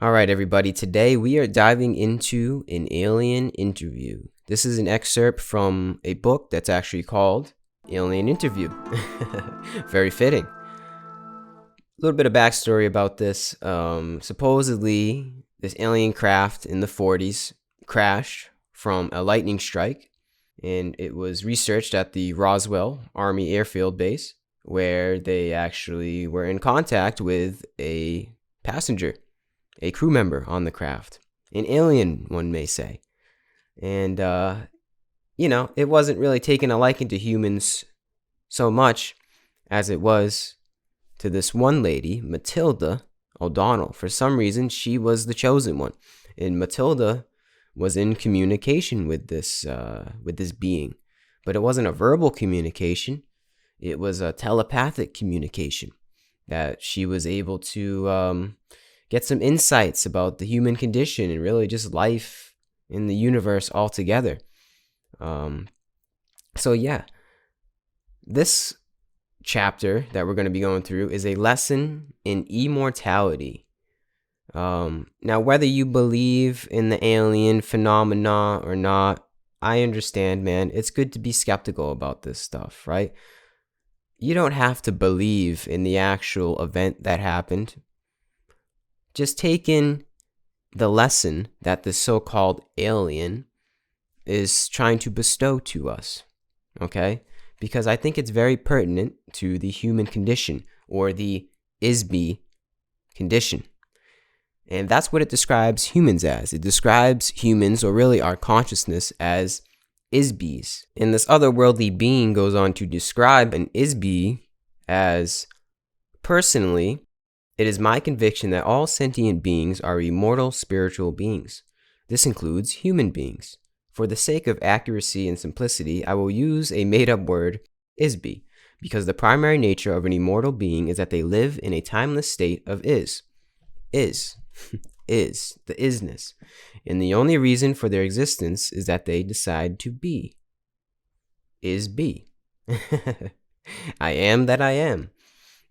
All right, everybody. Today we are diving into an alien interview. This is an excerpt from a book that's actually called Alien Interview. Very fitting. A little bit of backstory about this. Supposedly, this alien craft in the 40s crashed from a lightning strike, and it was researched at the Roswell Army Airfield Base, where they actually were in contact with a passenger, a crew member on the craft, an alien, one may say. And, it wasn't really taking a liking to humans so much as it was to this one lady, Matilda O'Donnell. For some reason, she was the chosen one. And Matilda was in communication with this being. But it wasn't a verbal communication. It was a telepathic communication that she was able to get some insights about the human condition and really just life in the universe altogether. This chapter that we're going to be going through is a lesson in immortality. Now, whether you believe in the alien phenomena or not, I understand, man. It's good to be skeptical about this stuff, right? You don't have to believe in the actual event that happened. Just take in the lesson that the so-called alien is trying to bestow to us, okay? Because I think it's very pertinent to the human condition, or the IS-BE condition. And that's what it describes humans as. It describes humans, or really our consciousness, as IS-BEs. And this otherworldly being goes on to describe an IS-BE as, personally, it is my conviction that all sentient beings are immortal spiritual beings. This includes human beings. For the sake of accuracy and simplicity, I will use a made-up word, IS-BE, because the primary nature of an immortal being is that they live in a timeless state of is, the isness. And the only reason for their existence is that they decide to be. IS-BE. I am that I am.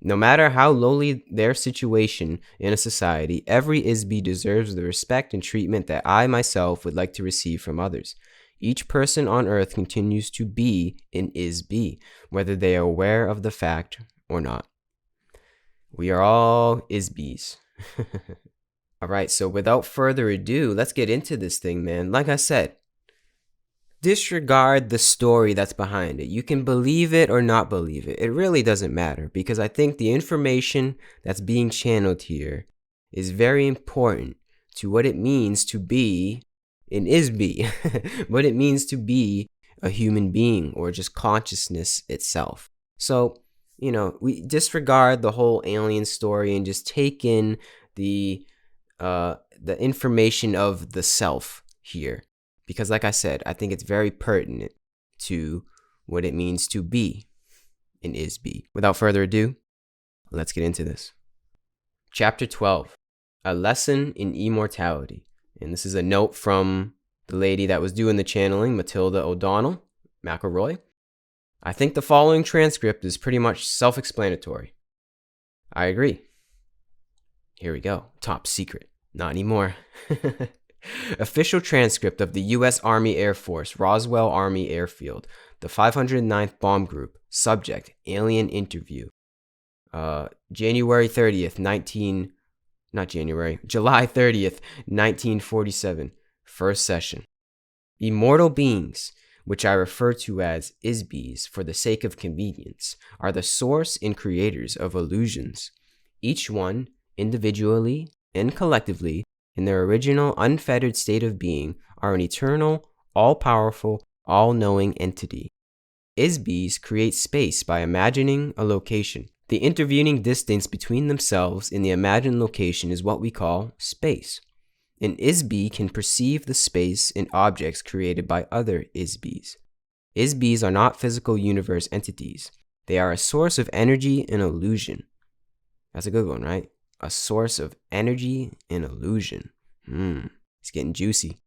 No matter how lowly their situation in a society, every IS-BE deserves the respect and treatment that I myself would like to receive from others. Each person on Earth continues to be an IS-BE, whether they are aware of the fact or not. We are all IS-BEs. All right, so without further ado, let's get into this thing, man. Like I said, disregard the story that's behind it. You can believe it or not believe it. It really doesn't matter, because I think the information that's being channeled here is very important to what it means to be an IS-BE, what it means to be a human being, or just consciousness itself. So, we disregard the whole alien story and just take in the information of the self here. Because like I said, I think it's very pertinent to what it means to be an IS-BE. Without further ado, let's get into this. Chapter 12, A Lesson in Immortality. And this is a note from the lady that was doing the channeling, Matilda O'Donnell, McElroy. I think the following transcript is pretty much self-explanatory. I agree. Here we go. Top secret. Not anymore. Official transcript of the U.S. Army Air Force, Roswell Army Airfield, the 509th Bomb Group, subject, alien interview. July 30th, 1947, first session. Immortal beings, which I refer to as IS-BEs for the sake of convenience, are the source and creators of illusions. Each one, individually and collectively, in their original unfettered state of being, are an eternal, all-powerful, all-knowing entity. IS-BEs create space by imagining a location. The intervening distance between themselves and the imagined location is what we call space. An IS-BE can perceive the space and objects created by other IS-BEs. IS-BEs are not physical universe entities. They are a source of energy and illusion. That's a good one, right? A source of energy and illusion. It's getting juicy.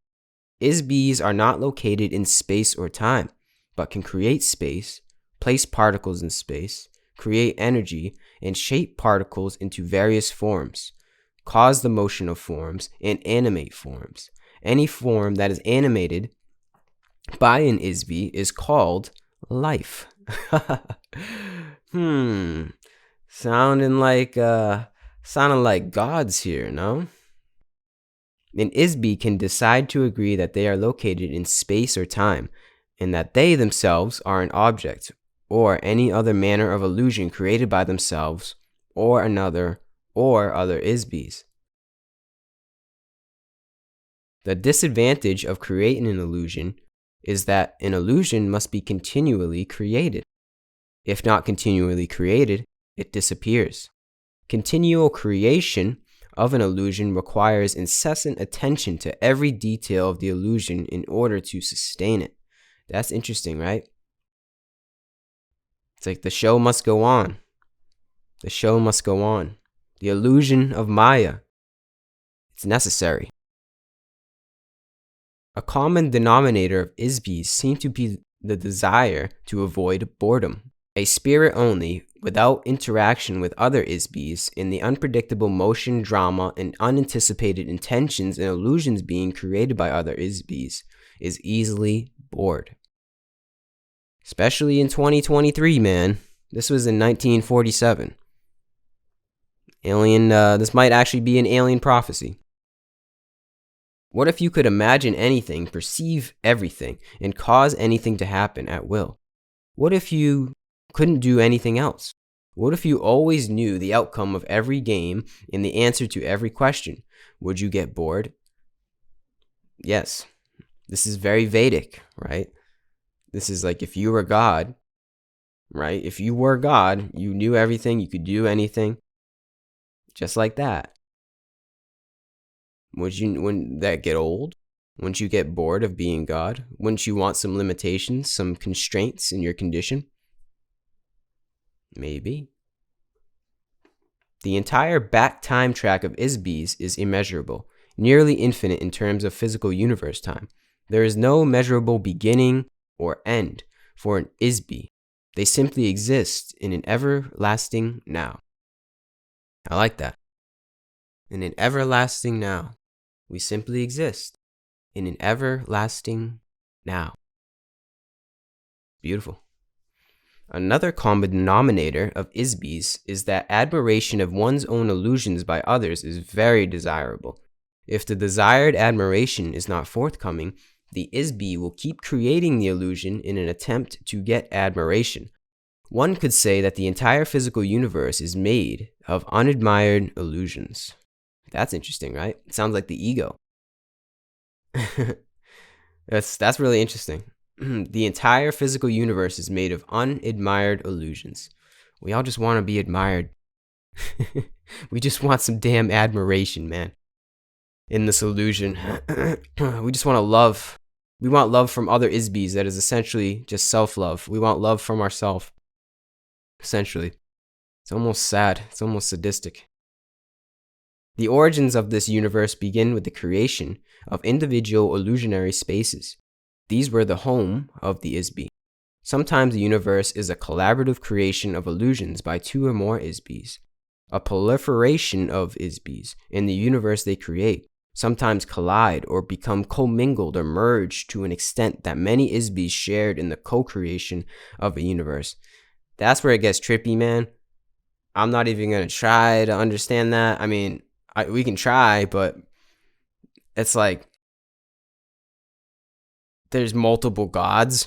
IS-BEs are not located in space or time, but can create space, place particles in space, create energy, and shape particles into various forms. cause the motion of forms, and animate forms. Any form that is animated by an IS-BE is called life. Sounding like gods here, no? An IS-BE can decide to agree that they are located in space or time, and that they themselves are an object, or any other manner of illusion created by themselves, or another, or other IS-BEs. The disadvantage of creating an illusion is that an illusion must be continually created. If not continually created, it disappears. Continual creation of an illusion requires incessant attention to every detail of the illusion in order to sustain it. That's interesting, right? It's like the show must go on. The show must go on. The illusion of Maya. It's necessary. A common denominator of IS-BEs seems to be the desire to avoid boredom. A spirit only, without interaction with other IS-BEs, in the unpredictable motion, drama, and unanticipated intentions and illusions being created by other IS-BEs, is easily bored. Especially in 2023, man. This was in 1947. This might actually be an alien prophecy. What if you could imagine anything, perceive everything, and cause anything to happen at will? What if you couldn't do anything else? What if you always knew the outcome of every game and the answer to every question? Would you get bored? Yes. This is very Vedic, right? This is like if you were God, right? If you were God, you knew everything, you could do anything. Just like that. Wouldn't that get old? Wouldn't you get bored of being God? Wouldn't you want some limitations, some constraints in your condition? Maybe. The entire back time track of IS-BEs is immeasurable, nearly infinite in terms of physical universe time. There is no measurable beginning or end for an IS-BE. They simply exist in an everlasting now. I like that. In an everlasting now. We simply exist in an everlasting now. Beautiful. Another common denominator of IS-BEs is that admiration of one's own illusions by others is very desirable. If the desired admiration is not forthcoming, the IS-BE will keep creating the illusion in an attempt to get admiration. One could say that the entire physical universe is made of unadmired illusions. That's interesting, right? It sounds like the ego. That's really interesting. The entire physical universe is made of unadmired illusions. We all just want to be admired. We just want some damn admiration, man. In this illusion. We just want to love. We want love from other IS-BEs that is essentially just self-love. We want love from ourselves. Essentially. It's almost sad. It's almost sadistic. The origins of this universe begin with the creation of individual illusionary spaces. These were the home of the IS-BE. Sometimes the universe is a collaborative creation of illusions by two or more IS-BEs. A proliferation of IS-BEs in the universe they create sometimes collide or become commingled or merged to an extent that many IS-BEs shared in the co-creation of a universe. That's where it gets trippy, man. I'm not even going to try to understand that. I mean, we can try, but it's like there's multiple gods.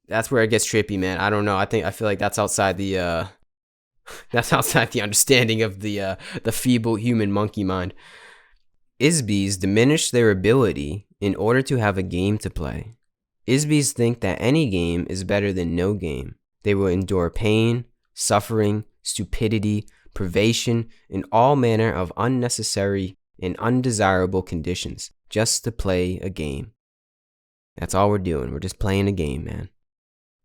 That's where it gets trippy, man. I don't know. I feel like that's outside the understanding of the feeble human monkey mind. IS-BEs diminish their ability in order to have a game to play. IS-BEs think that any game is better than no game. They will endure pain, suffering, stupidity, privation, and all manner of unnecessary and undesirable conditions just to play a game. That's all we're doing. We're just playing a game, man.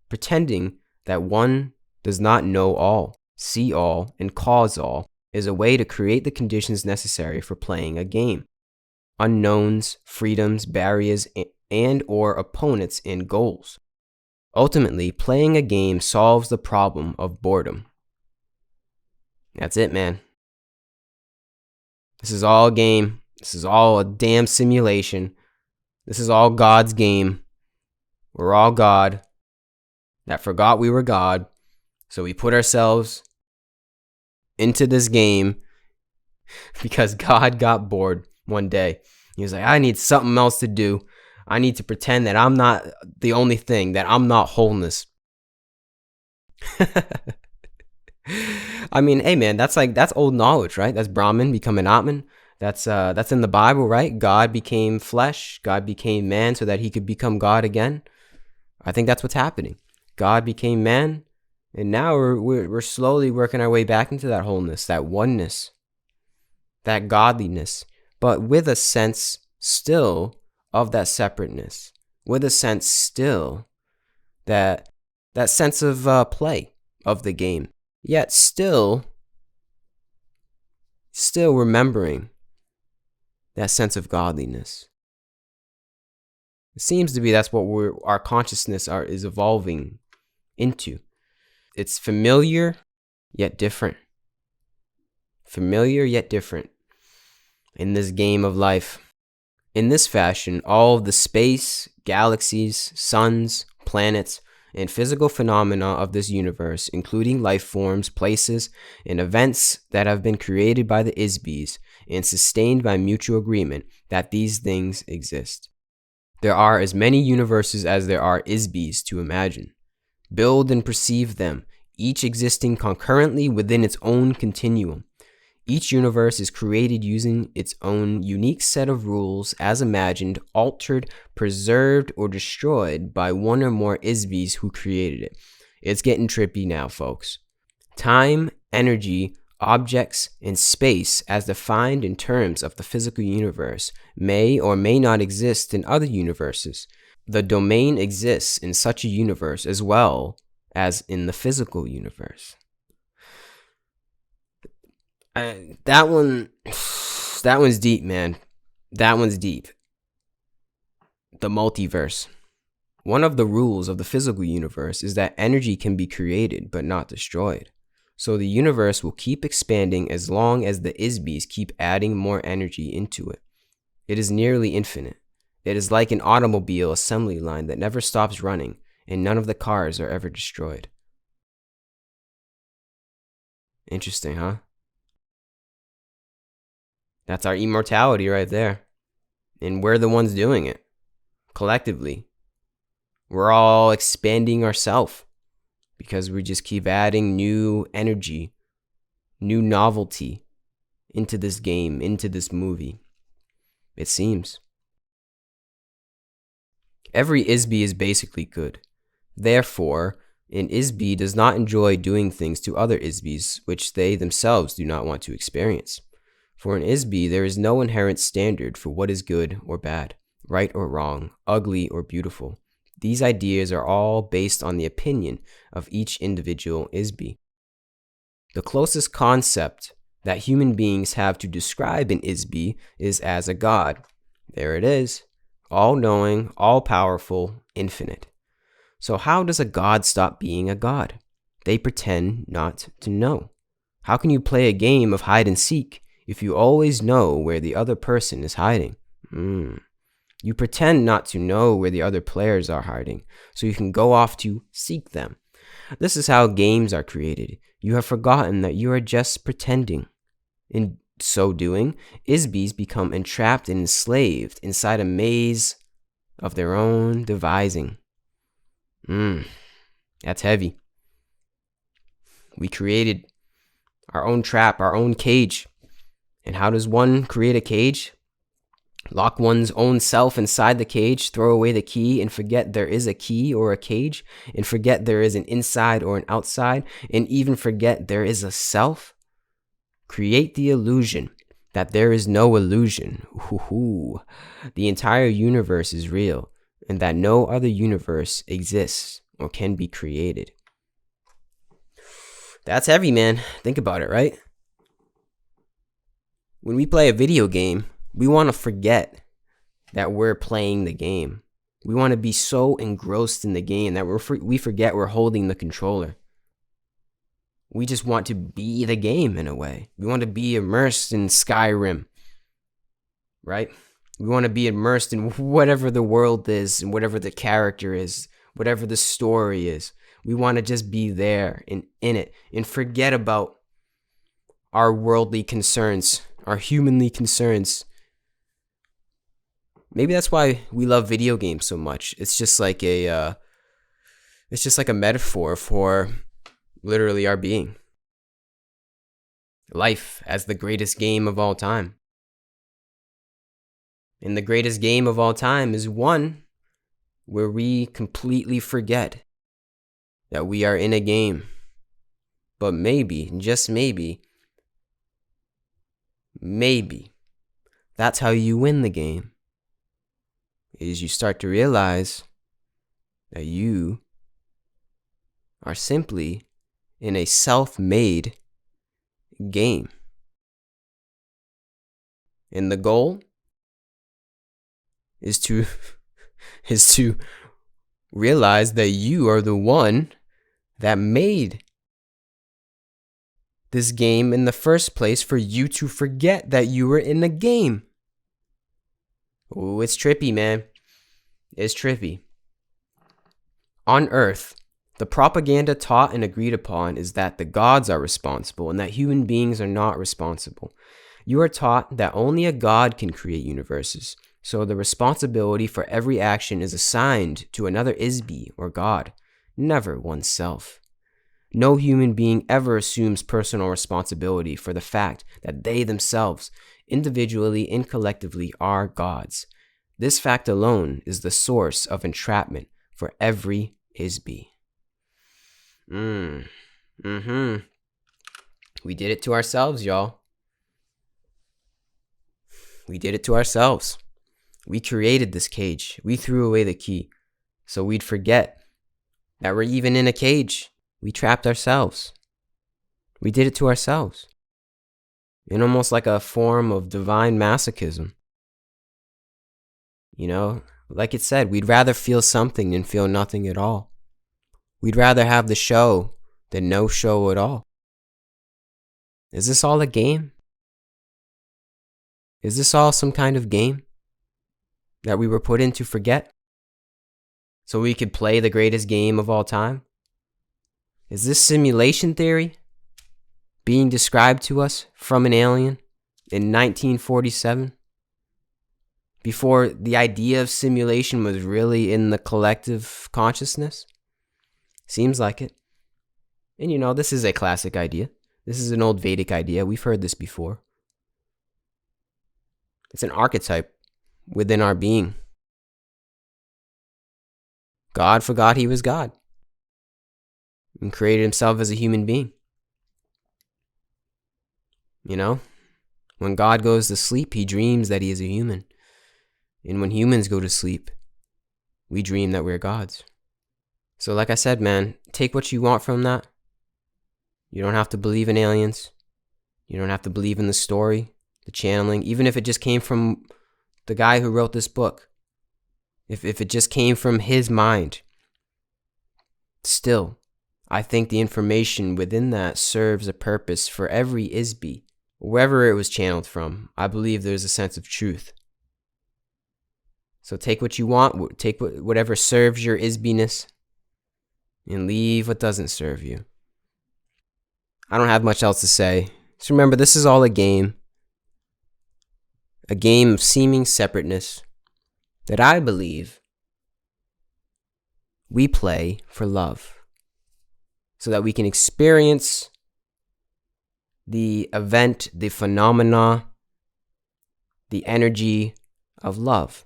Pretending that one does not know all, see all, and cause all is a way to create the conditions necessary for playing a game. Unknowns, freedoms, barriers, and or opponents and goals. Ultimately, playing a game solves the problem of boredom. That's it, man. This is all a game. This is all a damn simulation. This is all God's game. We're all God that forgot we were God. So we put ourselves into this game because God got bored one day. He was like, I need something else to do. I need to pretend that I'm not the only thing, that I'm not wholeness. I mean, hey man, that's old knowledge, right? That's Brahman becoming Atman. That's in the Bible, right? God became flesh. God became man so that he could become God again. I think that's what's happening. God became man, and now we're slowly working our way back into that wholeness, that oneness, that godliness, but with a sense still of that separateness, with a sense still that sense of play of the game, yet still remembering that sense of godliness. It seems to be that's what our consciousness is evolving into. It's familiar yet different. Familiar yet different in this game of life. In this fashion, all of the space, galaxies, suns, planets, and physical phenomena of this universe, including life forms, places, and events that have been created by the IS-BEs and sustained by mutual agreement that these things exist. There are as many universes as there are IS-BEs to imagine. Build and perceive them, each existing concurrently within its own continuum. Each universe is created using its own unique set of rules as imagined, altered, preserved, or destroyed by one or more IS-BEs who created it. It's getting trippy now, folks. Time, energy, objects, and space as defined in terms of the physical universe may or may not exist in other universes. The domain exists in such a universe as well as in the physical universe. That one's deep, man. That one's deep. The multiverse. One of the rules of the physical universe is that energy can be created but not destroyed. So the universe will keep expanding as long as the IS-BEs keep adding more energy into it. It is nearly infinite. It is like an automobile assembly line that never stops running, and none of the cars are ever destroyed. Interesting, huh? That's our immortality right there. And we're the ones doing it. Collectively. We're all expanding ourselves because we just keep adding new energy, new novelty into this game, into this movie. It seems. Every IS-BE is basically good. Therefore, an IS-BE does not enjoy doing things to other IS-BEs which they themselves do not want to experience. For an IS-BE, there is no inherent standard for what is good or bad, right or wrong, ugly or beautiful. These ideas are all based on the opinion of each individual IS-BE. The closest concept that human beings have to describe an IS-BE is as a god. There it is. All-knowing, all-powerful, infinite. So how does a god stop being a god? They pretend not to know. How can you play a game of hide and seek if you always know where the other person is hiding? You pretend not to know where the other players are hiding, so you can go off to seek them. This is how games are created. You have forgotten that you are just pretending. In so doing, IS-BEs become entrapped and enslaved inside a maze of their own devising. That's heavy. We created our own trap, our own cage. And how does one create a cage? Lock one's own self inside the cage, throw away the key, and forget there is a key or a cage, and forget there is an inside or an outside, and even forget there is a self? Create the illusion that there is no illusion. The entire universe is real, and that no other universe exists or can be created. That's heavy, man. Think about it, right? When we play a video game, we want to forget that we're playing the game. We want to be so engrossed in the game that we forget we're holding the controller. We just want to be the game in a way. We want to be immersed in Skyrim. right? We want to be immersed in whatever the world is and whatever the character is, whatever the story is. We want to just be there and in it and forget about our worldly concerns, our humanly concerns. Maybe that's why we love video games so much. It's just like a metaphor for literally our being. Life as the greatest game of all time. And the greatest game of all time is one where we completely forget that we are in a game. But maybe, just maybe, that's how you win the game. Is you start to realize that you are simply in a self-made game. And the goal is to realize that you are the one that made this game in the first place for you to forget that you were in a game. Oh, it's trippy, man. It's trippy. On Earth, the propaganda taught and agreed upon is that the gods are responsible and that human beings are not responsible. You are taught that only a god can create universes, so the responsibility for every action is assigned to another is-be or god, never oneself. No human being ever assumes personal responsibility for the fact that they themselves, individually and collectively, are gods. This fact alone is the source of entrapment for every is-be. We did it to ourselves, y'all. We did it to ourselves. We created this cage. We threw away the key so we'd forget that we're even in a cage. We trapped ourselves. We did it to ourselves. In almost like a form of divine masochism. You know, like it said, we'd rather feel something than feel nothing at all. We'd rather have the show than no show at all. Is this all a game? Is this all some kind of game that we were put in to forget so we could play the greatest game of all time? Is this simulation theory being described to us from an alien in 1947? Before the idea of simulation was really in the collective consciousness? Seems like it. And you know, this is a classic idea. This is an old Vedic idea. We've heard this before. It's an archetype within our being. God forgot he was God and created himself as a human being. You know, when God goes to sleep, he dreams that he is a human. And when humans go to sleep, we dream that we're gods. So like I said, man, take what you want from that. You don't have to believe in aliens. You don't have to believe in the story, the channeling, even if it just came from the guy who wrote this book. If it just came from his mind. Still, I think the information within that serves a purpose for every is-be. Wherever it was channeled from, I believe there's a sense of truth. So take what you want, take whatever serves your is-be-ness, and leave what doesn't serve you. I don't have much else to say. Just remember, this is all a game. A game of seeming separateness that I believe we play for love. So that we can experience the event, the phenomena, the energy of love.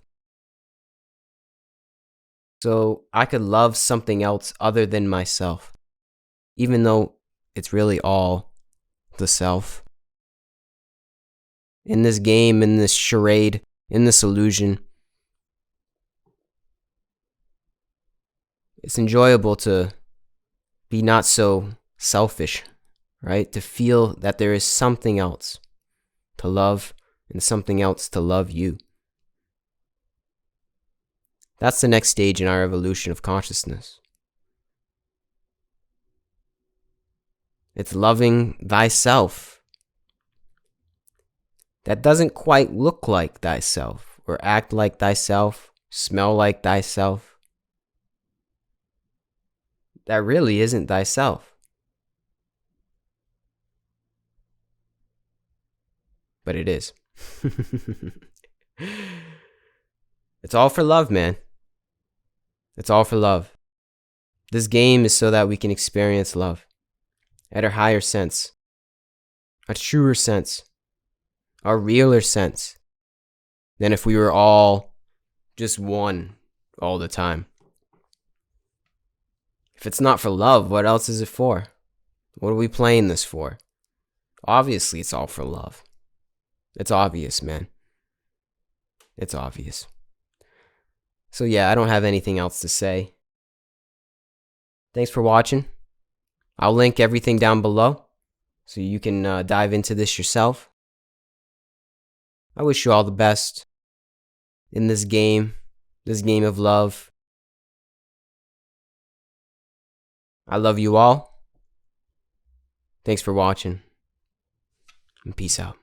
So I could love something else other than myself, even though it's really all the self. In this game, in this charade, in this illusion, it's enjoyable to be not so selfish, right? To feel that there is something else to love and something else to love you. That's the next stage in our evolution of consciousness. It's loving thyself. that doesn't quite look like thyself, or act like thyself, smell like thyself, that really isn't thyself. But it is. It's all for love, man. It's all for love. This game is so that we can experience love at a higher sense, a truer sense, a realer sense than if we were all just one all the time. If it's not for love, what else is it for? What are we playing this for? Obviously, it's all for love. It's obvious, man. It's obvious. So yeah, I don't have anything else to say. Thanks for watching. I'll link everything down below so you can dive into this yourself. I wish you all the best in this game of love. I love you all. Thanks for watching, and peace out.